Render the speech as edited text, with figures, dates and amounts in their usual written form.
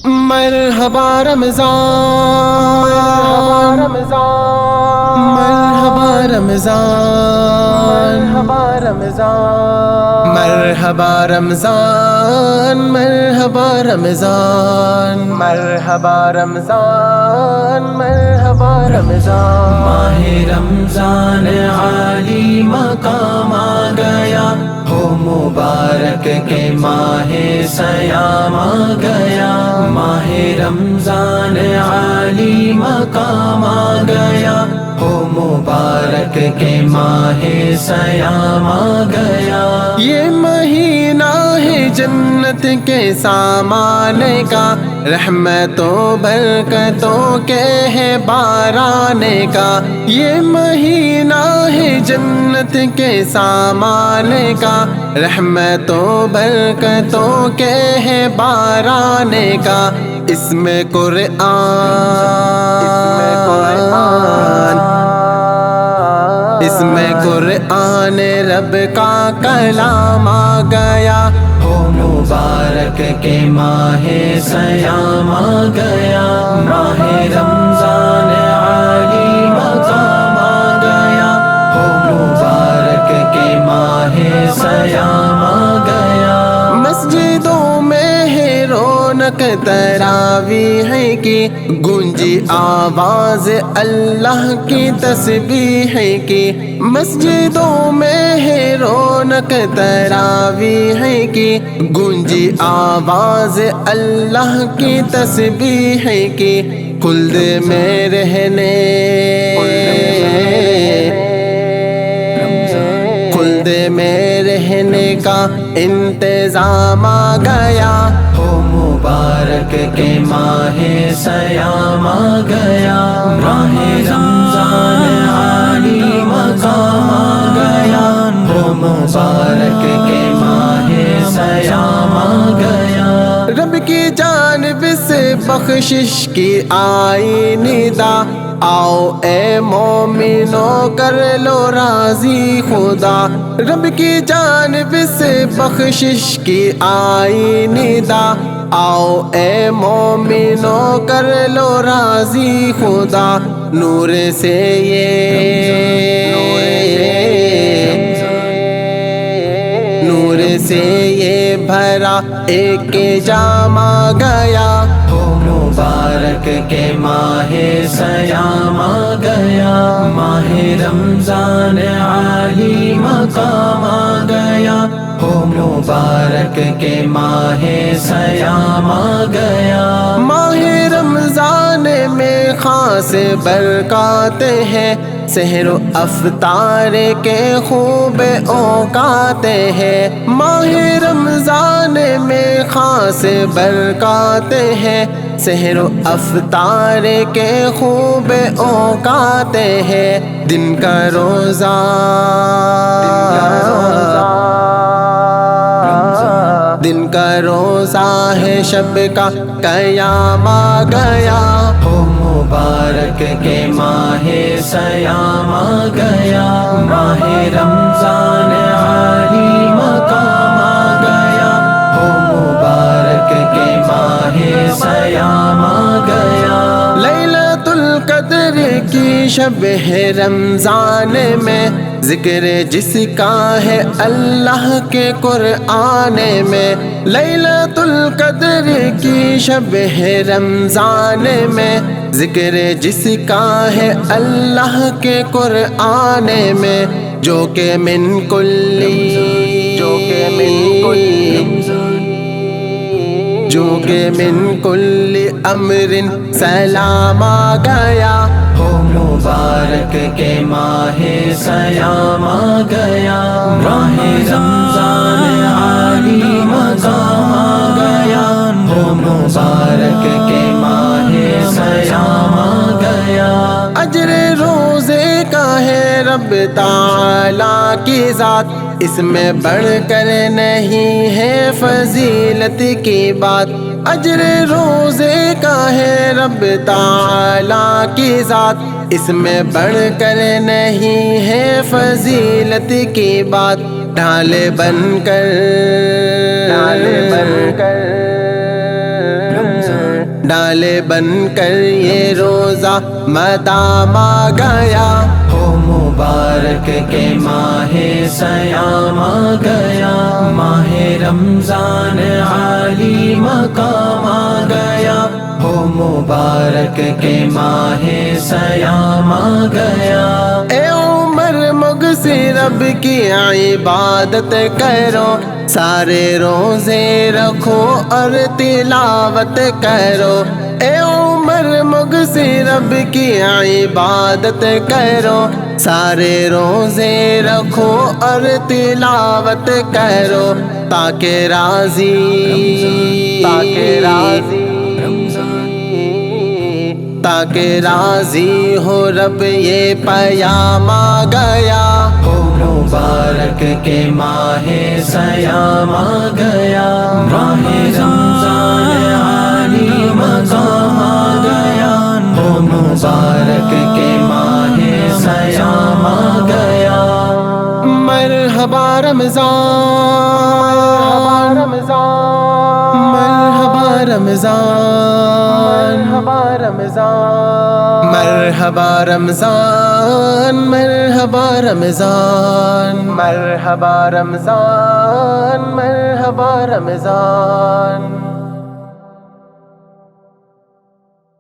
مرحبا رمضان، مرحبا رمضان، مرحبا رمضان، مرحبا رمضان، مرحبا رمضان، مرحبا رمضان۔ ماہ رمضان عالی مقام آ گیا، ہو مبارک کے ماہ صیام آ گیا۔ ماہ رمضان عالی مقام آ گیا، ہو مبارک کے ماہ صیام آ گیا۔ یہ مہینہ ہے جنت کے سامان کا، رحمتوں برکتوں کے ہے باران کا۔ یہ مہینہ ہے جنت کے سامان کا، رحمتوں برکتوں کے ہے باران کا۔ اس میں قرآن، اس میں قرآن رب کا کلام آ گیا، ہو مبارک کے ماہ صیام آ گیا۔ ماہ رمضان عالی مقام آ گیا، ہو مبارک کے ماہ صیام آ گیا۔ مسجدوں میں ہے رونق تراویح کی، گونجی آواز اللہ کی تسبیح کی۔ مسجدوں میں ہے رونق تراویح کی، گونجی آواز اللہ کی تسبیح کی۔ خلد میں رہنے، خلد میں رہنے کا انتظام آ گیا، ہو مبارک کے ماہ صیام آ گیا۔ ماہ رمضان عالی مقام آ گیا، ہو مبارک کے ماہ صیام آ گیا۔ رب کی جانب سے بخشش کی آئی ندا، آؤ اے مومنو کر لو راضی خدا۔ رب کی جانب سے بخشش کی آئی ندا، آؤ اے مومنو کر لو راضی خدا۔ نور سے نور سے یہ بھرا ایک جام آ گیا، ہو مبارک کے ماہ صیام آ گیا۔ ماہ رمضان عالی مقام آ گیا، ہو مبارک کے ماہ صیام آ گیا۔ ماہ رمضان میں خاص برکات ہیں، سحر و افطار کے خوب اوقات ہیں۔ ماہ رمضان میں خاص برکات ہیں، سحر و افطار کے خوب اوقات ہیں۔ دن کا روزہ، دن کا روزہ ہے، شب کا قیام آ گیا، ہو مبارک کے ماہ صیام آ گیا۔ ماہ رمضان عالی مقام آ گیا، ہو مبارک کے ماہ صیام آ گیا۔ لیلۃ القدر کی شب ہے رمضان میں، ذکر جس کا ہے اللہ کے قرآن میں۔ لیلۃ القدر کی شب ہے رمضان میں، ذکر جس کا ہے اللہ کے قرآن میں۔ جو کہ من کلی، جو کہ من کل امر سلام آ گیا، ہو مبارک کے ماہ صیام آ گیا۔ ماہ رمضان عالی مقام آ گیا، ہو مبارک کے ماہ صیام آ گیا۔ اجر روزے کا ہے رب تعالیٰ کی ذات، اس میں بڑھ کر نہیں ہے فضیلت کی بات۔ اجر روزے کا ہے رب تعالیٰ کی ذات، اس میں بڑھ کر نہیں ہے فضیلت کی بات۔ ڈھال بن کر ڈالے بن کر یہ روزہ مدام آ گیا، ہو مبارک کے ماہ سیام آ گیا، ماہ رمضان عالی مقام آ گیا، ہو مبارک کے ماہ سیام آ گیا۔ اے عمر مگسی رب کی عبادت کرو، سارے روزے رکھو اور تلاوت کرو۔ اے عمر مگسی رب کی عبادت کرو، سارے روزے رکھو اور تلاوت کرو، تاکہ راضی ہو رب یہ پیام آ گیا، ہو مبارک کے ماہ سیام آ گیا، ماہ رمضان عالی مقام آ گیا، ہو مبارک کے ماہ سیام آ گیا۔ مرحبا رمضان، مرحبا رمضان، مرحبا رمضان، مرحبا رمضان، مرحبا رمضان، مرحبا رمضان۔